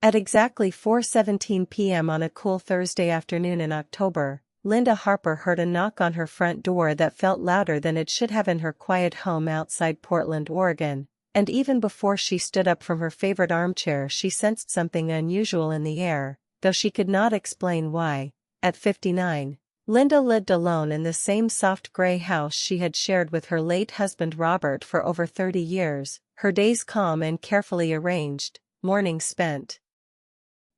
At exactly 4:17 p.m. on a cool Thursday afternoon in October, Linda Harper heard a knock on her front door that felt louder than it should have in her quiet home outside Portland, Oregon, and even before she stood up from her favorite armchair she sensed something unusual in the air, though she could not explain why. At 59, Linda lived alone in the same soft gray house she had shared with her late husband Robert for over 30 years, her days calm and carefully arranged, mornings spent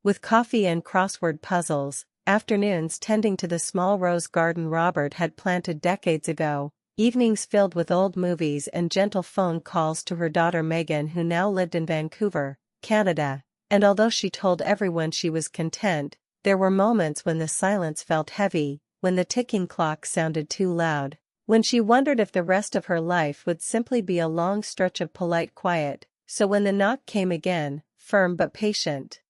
with coffee and crossword puzzles, afternoons tending to the small rose garden Robert had planted decades ago, evenings filled with old movies and gentle phone calls to her daughter Megan, who now lived in Vancouver, Canada, and although she told everyone she was content, there were moments when the silence felt heavy, when the ticking clock sounded too loud, when she wondered if the rest of her life would simply be a long stretch of polite quiet. So when the knock came again, firm but patient,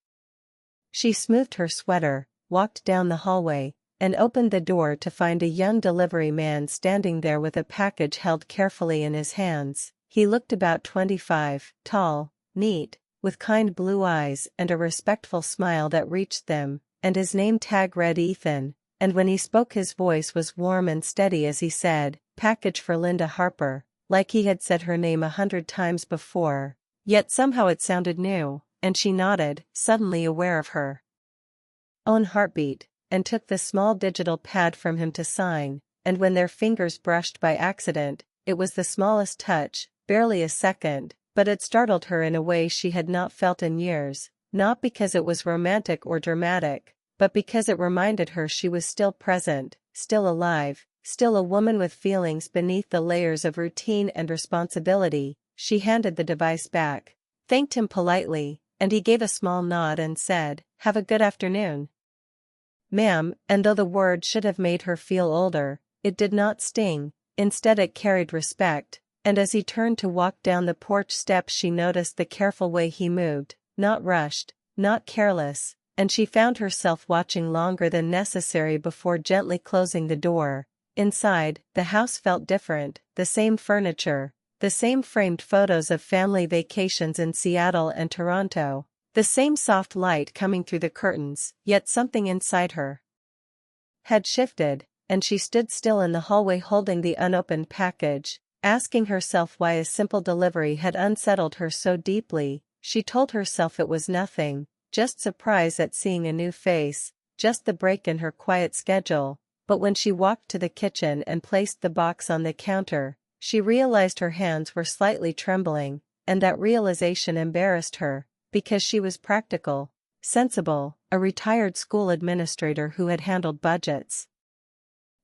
she smoothed her sweater, walked down the hallway, and opened the door to find a young delivery man standing there with a package held carefully in his hands. He looked about 25, tall, neat, with kind blue eyes and a respectful smile that reached them, and his name tag read Ethan, and when he spoke his voice was warm and steady as he said, "Package for Linda Harper," like he had said her name 100 times before, yet somehow it sounded new. And she nodded, suddenly aware of her own heartbeat, and took the small digital pad from him to sign, and when their fingers brushed by accident, it was the smallest touch, barely a second, but it startled her in a way she had not felt in years, not because it was romantic or dramatic, but because it reminded her she was still present, still alive, still a woman with feelings beneath the layers of routine and responsibility. She handed the device back, thanked him politely, and he gave a small nod and said, "Have a good afternoon, ma'am," and though the word should have made her feel older, it did not sting, instead it carried respect, and as he turned to walk down the porch steps she noticed the careful way he moved, not rushed, not careless, and she found herself watching longer than necessary before gently closing the door. Inside, the house felt different, the same furniture, the same framed photos of family vacations in Seattle and Toronto, the same soft light coming through the curtains, yet something inside her had shifted, and she stood still in the hallway holding the unopened package, asking herself why a simple delivery had unsettled her so deeply. She told herself it was nothing, just surprise at seeing a new face, just the break in her quiet schedule, but when she walked to the kitchen and placed the box on the counter, she realized her hands were slightly trembling, and that realization embarrassed her, because she was practical, sensible, a retired school administrator who had handled budgets,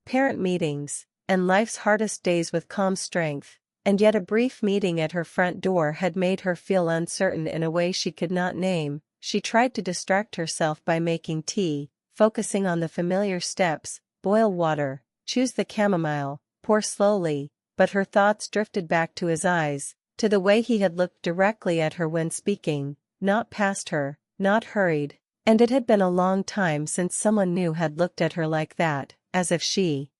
parent meetings, and life's hardest days with calm strength, and yet a brief meeting at her front door had made her feel uncertain in a way she could not name. She tried to distract herself by making tea, focusing on the familiar steps, boil water, choose the chamomile, pour slowly, but her thoughts drifted back to his eyes, to the way he had looked directly at her when speaking, not past her, not hurried, and it had been a long time since someone new had looked at her like that, as if she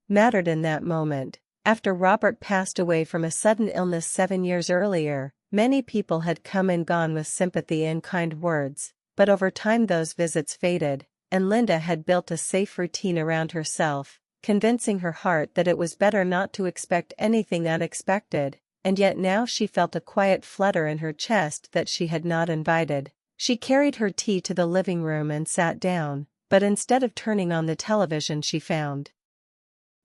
mattered in that moment. After Robert passed away from a sudden illness 7 years earlier, many people had come and gone with sympathy and kind words, but over time those visits faded, and Linda had built a safe routine around herself, convincing her heart that it was better not to expect anything unexpected, and yet now she felt a quiet flutter in her chest that she had not invited. She carried her tea to the living room and sat down, but instead of turning on the television she found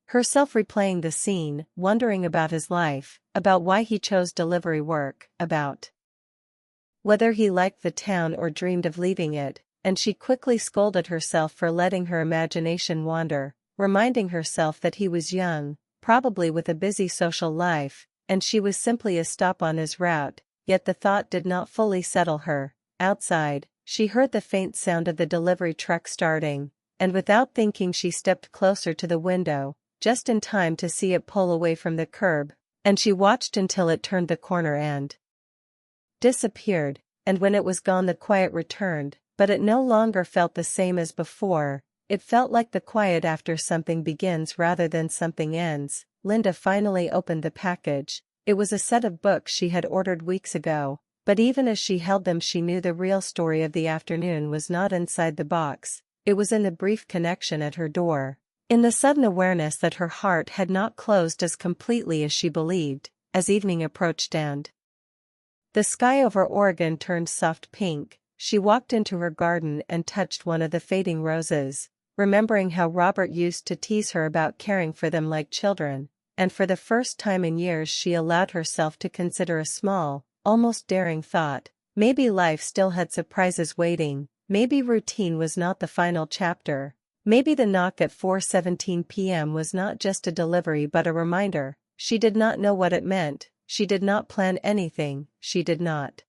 herself replaying the scene, wondering about his life, about why he chose delivery work, about whether he liked the town or dreamed of leaving it, and she quickly scolded herself for letting her imagination wander, reminding herself that he was young, probably with a busy social life, and she was simply a stop on his route, yet the thought did not fully settle her. Outside, she heard the faint sound of the delivery truck starting, and without thinking she stepped closer to the window, just in time to see it pull away from the curb, and she watched until it turned the corner and disappeared, and when it was gone the quiet returned, but it no longer felt the same as before. It felt like the quiet after something begins rather than something ends. Linda finally opened the package. It was a set of books she had ordered weeks ago, But even as she held them, she knew the real story of the afternoon was not inside the box, it was in the brief connection at her door. In the sudden awareness that her heart had not closed as completely as she believed, as evening approached and the sky over Oregon turned soft pink, she walked into her garden and touched one of the fading roses, remembering how Robert used to tease her about caring for them like children, and for the first time in years she allowed herself to consider a small, almost daring thought. Maybe life still had surprises waiting, maybe routine was not the final chapter. Maybe the knock at 4:17 p.m. was not just a delivery but a reminder. She did not know what it meant, she did not plan anything, she did not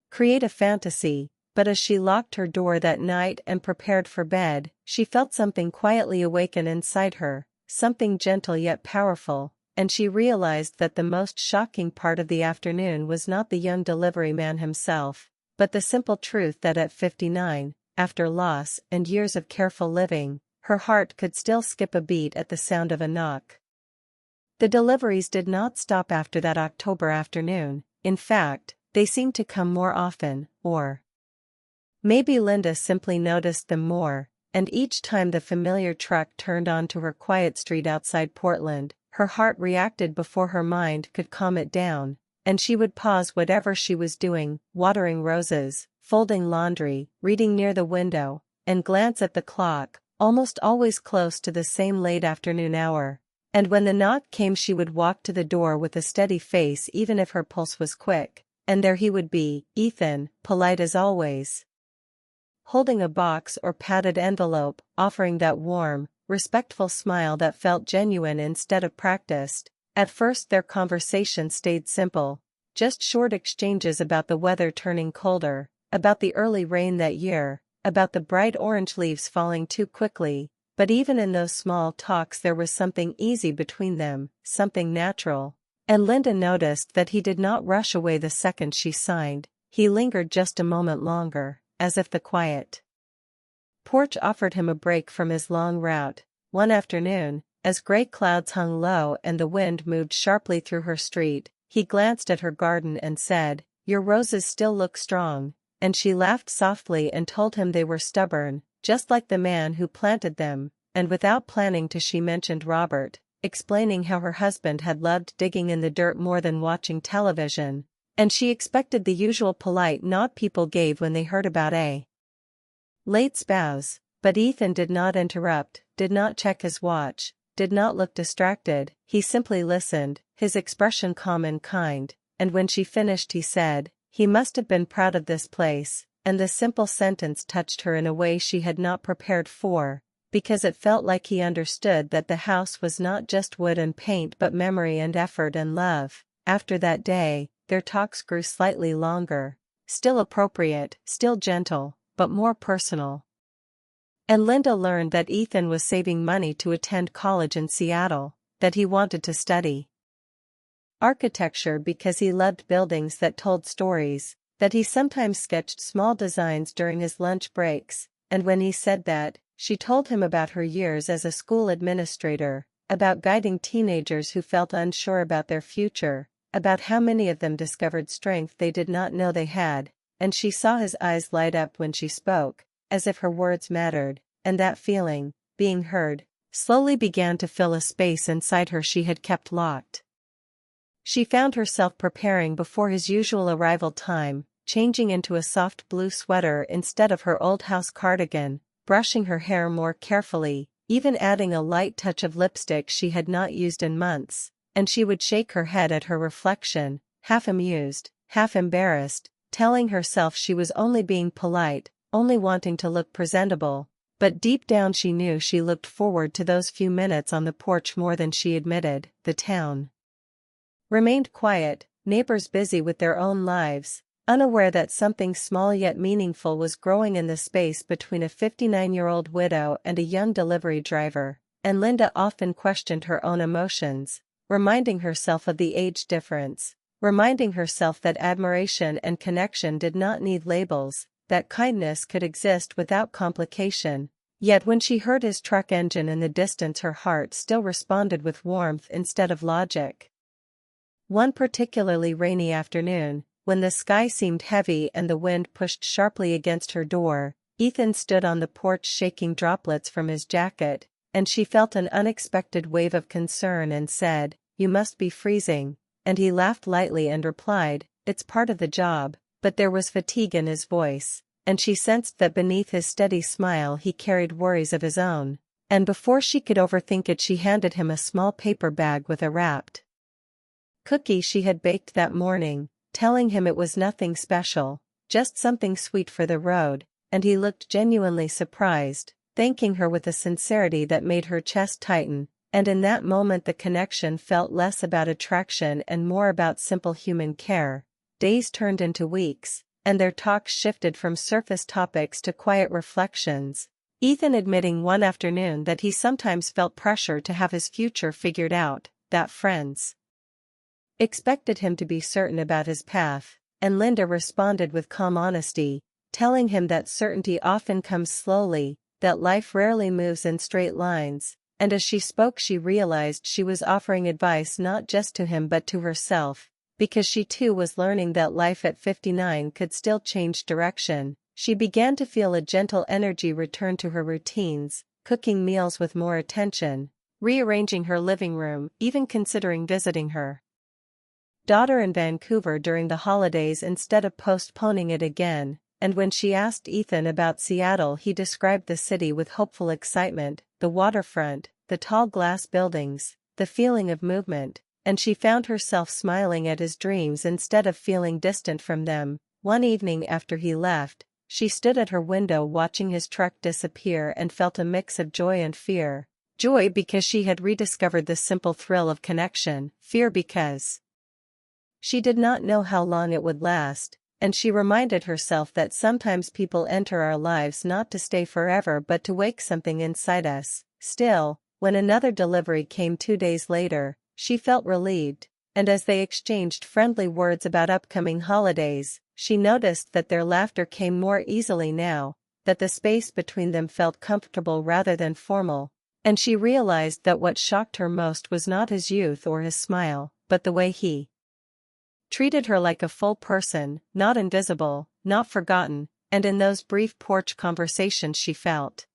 create a fantasy, but as she locked her door that night and prepared for bed, she felt something quietly awaken inside her, something gentle yet powerful, and she realized that the most shocking part of the afternoon was not the young delivery man himself, but the simple truth that at 59, after loss and years of careful living, her heart could still skip a beat at the sound of a knock. The deliveries did not stop after that October afternoon. In fact, they seemed to come more often, or maybe Linda simply noticed them more, and each time the familiar truck turned onto her quiet street outside Portland, her heart reacted before her mind could calm it down, and she would pause whatever she was doing, watering roses, folding laundry, reading near the window, and glance at the clock, almost always close to the same late afternoon hour. And when the knock came, she would walk to the door with a steady face even if her pulse was quick, and there he would be, Ethan, polite as always, holding a box or padded envelope, offering that warm, respectful smile that felt genuine instead of practiced. At first their conversation stayed simple, just short exchanges about the weather turning colder, about the early rain that year, about the bright orange leaves falling too quickly, but even in those small talks there was something easy between them, something natural. And Linda noticed that he did not rush away the second she signed, he lingered just a moment longer, as if the quiet porch offered him a break from his long route. One afternoon, as gray clouds hung low and the wind moved sharply through her street, he glanced at her garden and said, "Your roses still look strong," and she laughed softly and told him they were stubborn, just like the man who planted them, and without planning to she mentioned Robert, explaining how her husband had loved digging in the dirt more than watching television, and she expected the usual polite nod people gave when they heard about a late spouse, but Ethan did not interrupt, did not check his watch, did not look distracted, he simply listened, his expression calm and kind, and when she finished he said, "He must have been proud of this place," and the simple sentence touched her in a way she had not prepared for, because it felt like he understood that the house was not just wood and paint but memory and effort and love. After that day, their talks grew slightly longer, still appropriate, still gentle, but more personal. And Linda learned that Ethan was saving money to attend college in Seattle, that he wanted to study architecture because he loved buildings that told stories, that he sometimes sketched small designs during his lunch breaks, and when he said that, she told him about her years as a school administrator, about guiding teenagers who felt unsure about their future, about how many of them discovered strength they did not know they had, and she saw his eyes light up when she spoke, as if her words mattered, and that feeling, being heard, slowly began to fill a space inside her she had kept locked. She found herself preparing before his usual arrival time, changing into a soft blue sweater instead of her old house cardigan, brushing her hair more carefully, even adding a light touch of lipstick she had not used in months, and she would shake her head at her reflection, half amused, half embarrassed, telling herself she was only being polite, only wanting to look presentable, but deep down she knew she looked forward to those few minutes on the porch more than she admitted. The town remained quiet, neighbors busy with their own lives, unaware that something small yet meaningful was growing in the space between a 59-year-old widow and a young delivery driver, and Linda often questioned her own emotions, reminding herself of the age difference, reminding herself that admiration and connection did not need labels, that kindness could exist without complication. Yet when she heard his truck engine in the distance her heart still responded with warmth instead of logic. One particularly rainy afternoon, when the sky seemed heavy and the wind pushed sharply against her door, Ethan stood on the porch shaking droplets from his jacket, and she felt an unexpected wave of concern and said, "You must be freezing," and he laughed lightly and replied, "It's part of the job," but there was fatigue in his voice, and she sensed that beneath his steady smile he carried worries of his own, and before she could overthink it she handed him a small paper bag with a wrapped cookie she had baked that morning, telling him it was nothing special, just something sweet for the road, and he looked genuinely surprised, thanking her with a sincerity that made her chest tighten, and in that moment the connection felt less about attraction and more about simple human care. Days turned into weeks, and their talks shifted from surface topics to quiet reflections, Ethan admitting one afternoon that he sometimes felt pressure to have his future figured out, that friends expected him to be certain about his path, and Linda responded with calm honesty, telling him that certainty often comes slowly, that life rarely moves in straight lines, and as she spoke she realized she was offering advice not just to him but to herself, because she too was learning that life at 59 could still change direction. She began to feel a gentle energy return to her routines, cooking meals with more attention, rearranging her living room, even considering visiting her daughter in Vancouver during the holidays instead of postponing it again, and when she asked Ethan about Seattle he described the city with hopeful excitement, the waterfront, the tall glass buildings, the feeling of movement, and she found herself smiling at his dreams instead of feeling distant from them. One evening after he left, she stood at her window watching his truck disappear and felt a mix of joy and fear. Joy because she had rediscovered the simple thrill of connection, fear because she did not know how long it would last, and she reminded herself that sometimes people enter our lives not to stay forever but to wake something inside us. Still, when another delivery came 2 days later, she felt relieved, and as they exchanged friendly words about upcoming holidays, she noticed that their laughter came more easily now, that the space between them felt comfortable rather than formal, and she realized that what shocked her most was not his youth or his smile, but the way he treated her like a full person, not invisible, not forgotten, and in those brief porch conversations she felt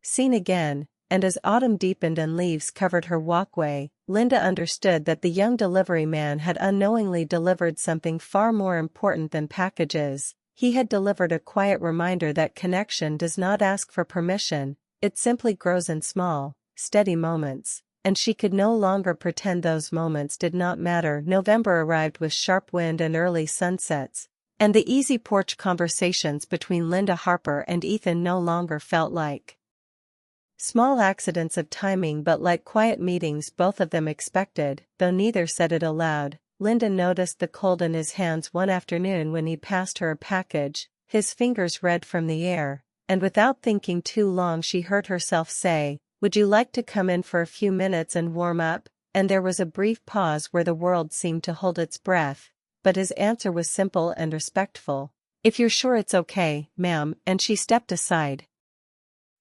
seen again. And as autumn deepened and leaves covered her walkway, Linda understood that the young delivery man had unknowingly delivered something far more important than packages. He had delivered a quiet reminder that connection does not ask for permission, it simply grows in small, steady moments, and she could no longer pretend those moments did not matter. November arrived with sharp wind and early sunsets, and the easy porch conversations between Linda Harper and Ethan no longer felt like small accidents of timing but like quiet meetings both of them expected, though neither said it aloud. Linda noticed the cold in his hands one afternoon when he passed her a package, his fingers red from the air, and without thinking too long she heard herself say, "Would you like to come in for a few minutes and warm up?" And there was a brief pause where the world seemed to hold its breath, but his answer was simple and respectful. "If you're sure it's okay, ma'am," and she stepped aside,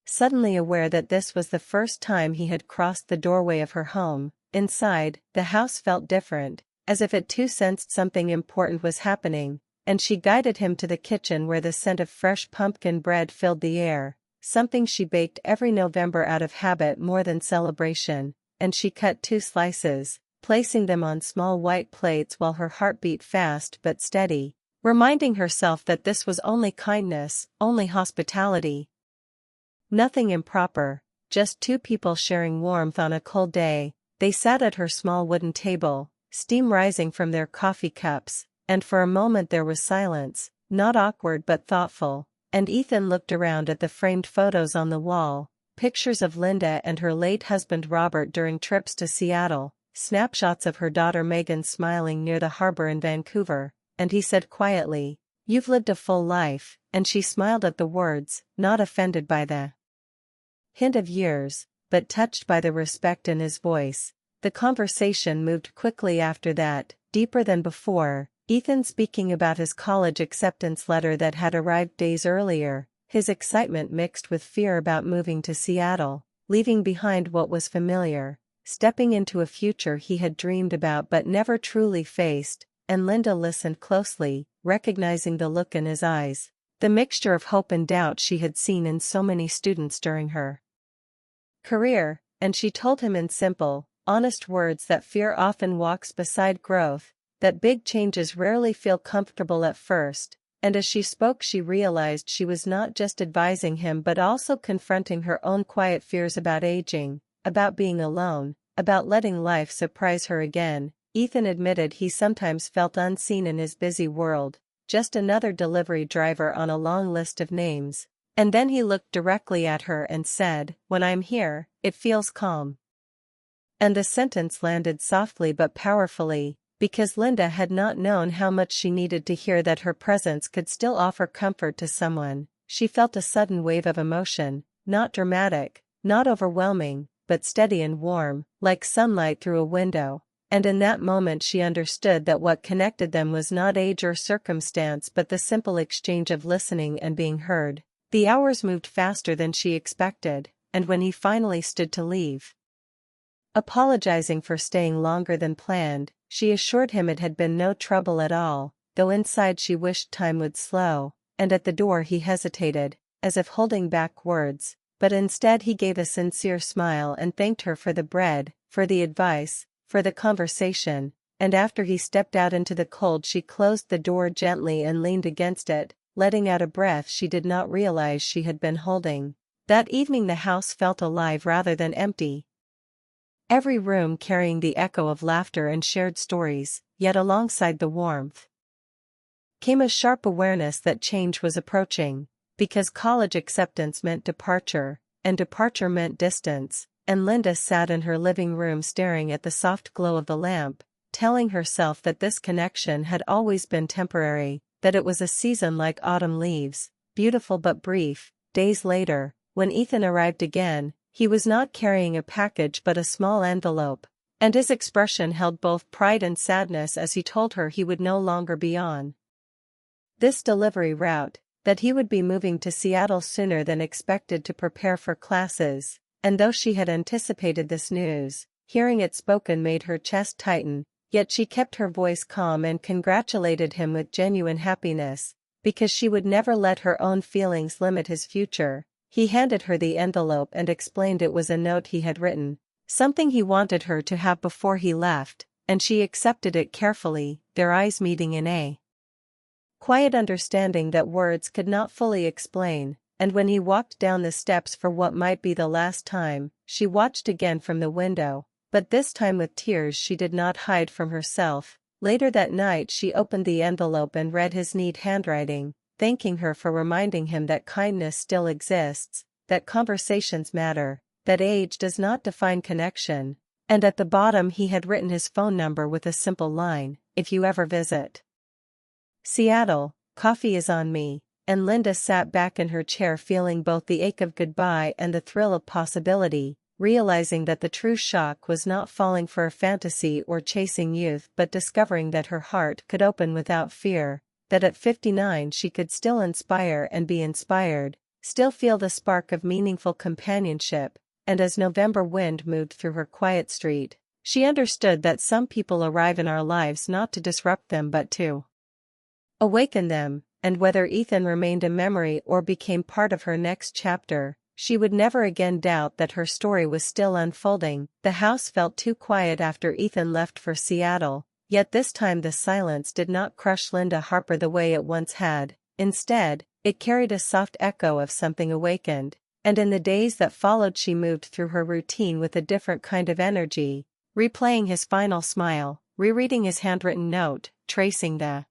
suddenly aware that this was the first time he had crossed the doorway of her home. Inside, the house felt different, as if it too sensed something important was happening, and she guided him to the kitchen where the scent of fresh pumpkin bread filled the air, something she baked every November out of habit more than celebration, and she cut 2 slices, placing them on small white plates while her heart beat fast but steady, reminding herself that this was only kindness, only hospitality. Nothing improper, just 2 people sharing warmth on a cold day. They sat at her small wooden table, steam rising from their coffee cups, and for a moment there was silence, not awkward but thoughtful, and Ethan looked around at the framed photos on the wall, pictures of Linda and her late husband Robert during trips to Seattle, snapshots of her daughter Megan smiling near the harbor in Vancouver, and he said quietly, "You've lived a full life," and she smiled at the words, not offended by the hint of years, but touched by the respect in his voice. The conversation moved quickly after that, deeper than before, Ethan speaking about his college acceptance letter that had arrived days earlier, his excitement mixed with fear about moving to Seattle, leaving behind what was familiar, stepping into a future he had dreamed about but never truly faced, and Linda listened closely, recognizing the look in his eyes. The mixture of hope and doubt she had seen in so many students during her career, and she told him in simple, honest words that fear often walks beside growth, that big changes rarely feel comfortable at first, and as she spoke she realized she was not just advising him but also confronting her own quiet fears about aging, about being alone, about letting life surprise her again. Ethan admitted he sometimes felt unseen in his busy world, just another delivery driver on a long list of names, and then he looked directly at her and said, "When I'm here, it feels calm." And the sentence landed softly but powerfully, because Linda had not known how much she needed to hear that her presence could still offer comfort to someone. She felt a sudden wave of emotion, not dramatic, not overwhelming, but steady and warm, like sunlight through a window. And in that moment she understood that what connected them was not age or circumstance but the simple exchange of listening and being heard. The hours moved faster than she expected, and when he finally stood to leave, apologizing for staying longer than planned, she assured him it had been no trouble at all, though inside she wished time would slow, and at the door he hesitated, as if holding back words, but instead he gave a sincere smile and thanked her for the bread, for the advice, for the conversation, and after he stepped out into the cold she closed the door gently and leaned against it, letting out a breath she did not realize she had been holding. That evening the house felt alive rather than empty. Every room carrying the echo of laughter and shared stories, yet alongside the warmth came a sharp awareness that change was approaching, because college acceptance meant departure, and departure meant distance, and Linda sat in her living room staring at the soft glow of the lamp, telling herself that this connection had always been temporary, that it was a season like autumn leaves, beautiful but brief. Days later, when Ethan arrived again, he was not carrying a package but a small envelope, and his expression held both pride and sadness as he told her he would no longer be on this delivery route, that he would be moving to Seattle sooner than expected to prepare for classes, and though she had anticipated this news, hearing it spoken made her chest tighten, yet she kept her voice calm and congratulated him with genuine happiness, because she would never let her own feelings limit his future. He handed her the envelope and explained it was a note he had written, something he wanted her to have before he left, and she accepted it carefully, their eyes meeting in a quiet understanding that words could not fully explain. And when he walked down the steps for what might be the last time, she watched again from the window, but this time with tears she did not hide from herself. Later that night she opened the envelope and read his neat handwriting, thanking her for reminding him that kindness still exists, that conversations matter, that age does not define connection, and at the bottom he had written his phone number with a simple line, "If you ever visit Seattle, coffee is on me." And Linda sat back in her chair feeling both the ache of goodbye and the thrill of possibility, realizing that the true shock was not falling for a fantasy or chasing youth but discovering that her heart could open without fear, that at 59 she could still inspire and be inspired, still feel the spark of meaningful companionship. And as November wind moved through her quiet street, she understood that some people arrive in our lives not to disrupt them but to awaken them. And whether Ethan remained a memory or became part of her next chapter, she would never again doubt that her story was still unfolding. The house felt too quiet after Ethan left for Seattle, yet this time the silence did not crush Linda Harper the way it once had. Instead, it carried a soft echo of something awakened, and in the days that followed she moved through her routine with a different kind of energy, replaying his final smile, rereading his handwritten note, tracing the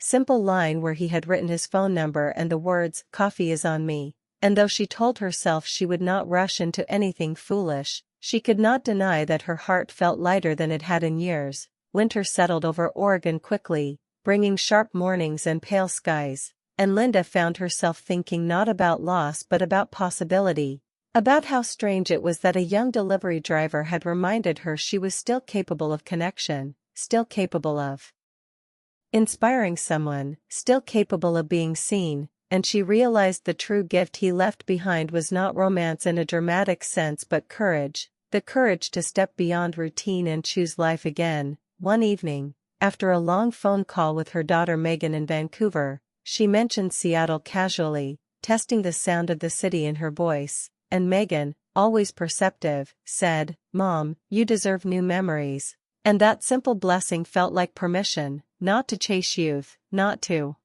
simple line where he had written his phone number and the words, "Coffee is on me." And though she told herself she would not rush into anything foolish, she could not deny that her heart felt lighter than it had in years. Winter settled over Oregon quickly, bringing sharp mornings and pale skies, and Linda found herself thinking not about loss but about possibility, about how strange it was that a young delivery driver had reminded her she was still capable of connection, still capable of inspiring someone, still capable of being seen, and she realized the true gift he left behind was not romance in a dramatic sense but courage, the courage to step beyond routine and choose life again. One evening, after a long phone call with her daughter Megan in Vancouver, she mentioned Seattle casually, testing the sound of the city in her voice, and Megan, always perceptive, said, "Mom, you deserve new memories." And that simple blessing felt like permission, not to chase youth, not to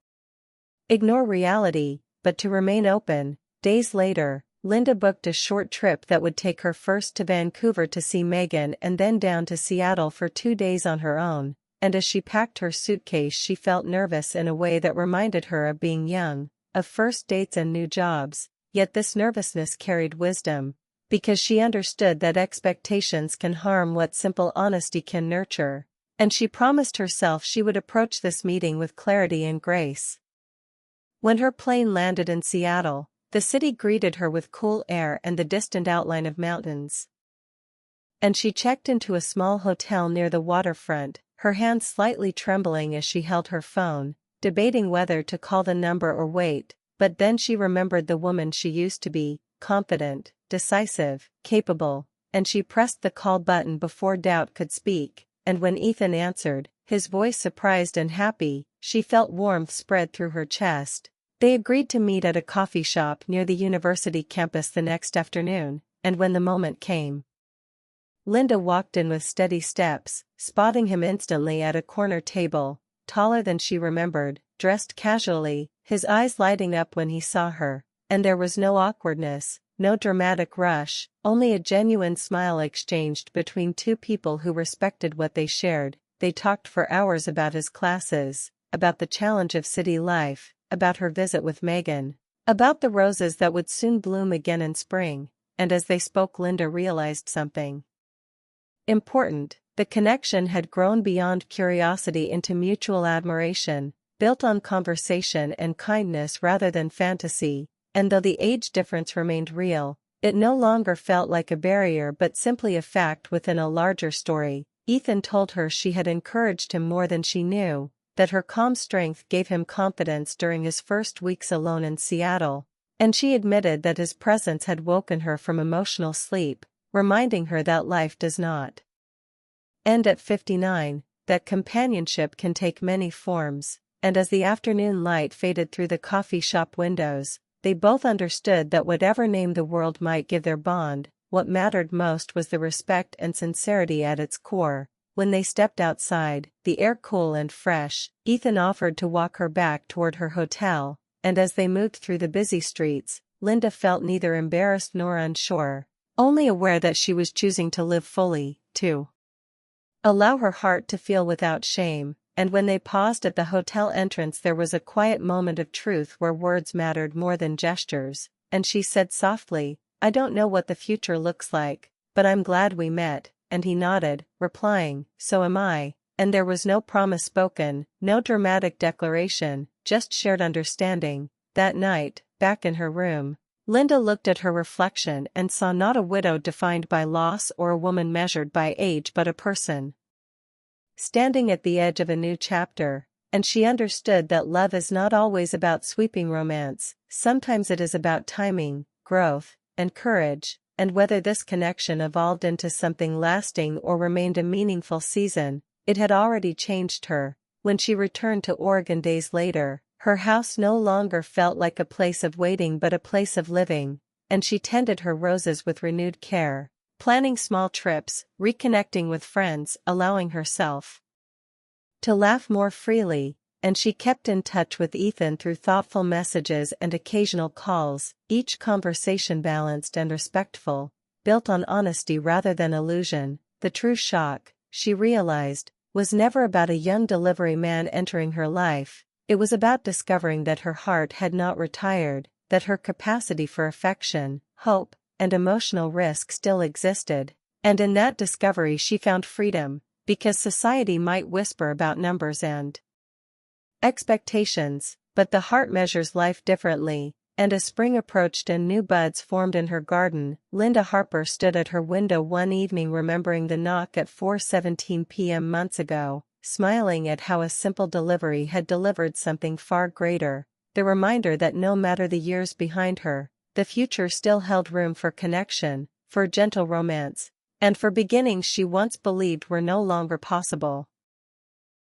ignore reality, but to remain open. Days later, Linda booked a short trip that would take her first to Vancouver to see Megan and then down to Seattle for 2 days on her own, and as she packed her suitcase she felt nervous in a way that reminded her of being young, of first dates and new jobs, yet this nervousness carried wisdom, because she understood that expectations can harm what simple honesty can nurture, and she promised herself she would approach this meeting with clarity and grace. When her plane landed in Seattle, the city greeted her with cool air and the distant outline of mountains. And she checked into a small hotel near the waterfront, her hand slightly trembling as she held her phone, debating whether to call the number or wait, but then she remembered the woman she used to be, confident, decisive, capable, and she pressed the call button before doubt could speak, and when Ethan answered, his voice surprised and happy, she felt warmth spread through her chest. They agreed to meet at a coffee shop near the university campus the next afternoon, and when the moment came, Linda walked in with steady steps, spotting him instantly at a corner table, taller than she remembered, dressed casually, his eyes lighting up when he saw her, and there was no awkwardness, no dramatic rush, only a genuine smile exchanged between two people who respected what they shared. They talked for hours about his classes, about the challenge of city life, about her visit with Megan, about the roses that would soon bloom again in spring, and as they spoke Linda realized something important. The connection had grown beyond curiosity into mutual admiration, built on conversation and kindness rather than fantasy, and though the age difference remained real, it no longer felt like a barrier but simply a fact within a larger story. Ethan told her she had encouraged him more than she knew, that her calm strength gave him confidence during his first weeks alone in Seattle, and she admitted that his presence had woken her from emotional sleep, reminding her that life does not end at 59, that companionship can take many forms, and as the afternoon light faded through the coffee shop windows, they both understood that whatever name the world might give their bond, what mattered most was the respect and sincerity at its core. When they stepped outside, the air cool and fresh, Ethan offered to walk her back toward her hotel, and as they moved through the busy streets, Linda felt neither embarrassed nor unsure, only aware that she was choosing to live fully, to allow her heart to feel without shame. And when they paused at the hotel entrance there was a quiet moment of truth where words mattered more than gestures, and she said softly, "I don't know what the future looks like, but I'm glad we met," and he nodded, replying, "So am I," and there was no promise spoken, no dramatic declaration, just shared understanding. That night, back in her room, Linda looked at her reflection and saw not a widow defined by loss or a woman measured by age but a person standing at the edge of a new chapter, and she understood that love is not always about sweeping romance, sometimes it is about timing, growth, and courage, and whether this connection evolved into something lasting or remained a meaningful season, it had already changed her. When she returned to Oregon days later, her house no longer felt like a place of waiting but a place of living, and she tended her roses with renewed care, planning small trips, reconnecting with friends, allowing herself to laugh more freely, and she kept in touch with Ethan through thoughtful messages and occasional calls, each conversation balanced and respectful, built on honesty rather than illusion. The true shock, she realized, was never about a young delivery man entering her life, it was about discovering that her heart had not retired, that her capacity for affection, hope, and emotional risk still existed, and in that discovery she found freedom, because society might whisper about numbers and expectations, but the heart measures life differently, and as spring approached and new buds formed in her garden, Linda Harper stood at her window one evening remembering the knock at 4:17 p.m. months ago, smiling at how a simple delivery had delivered something far greater, the reminder that no matter the years behind her, the future still held room for connection, for gentle romance, and for beginnings she once believed were no longer possible.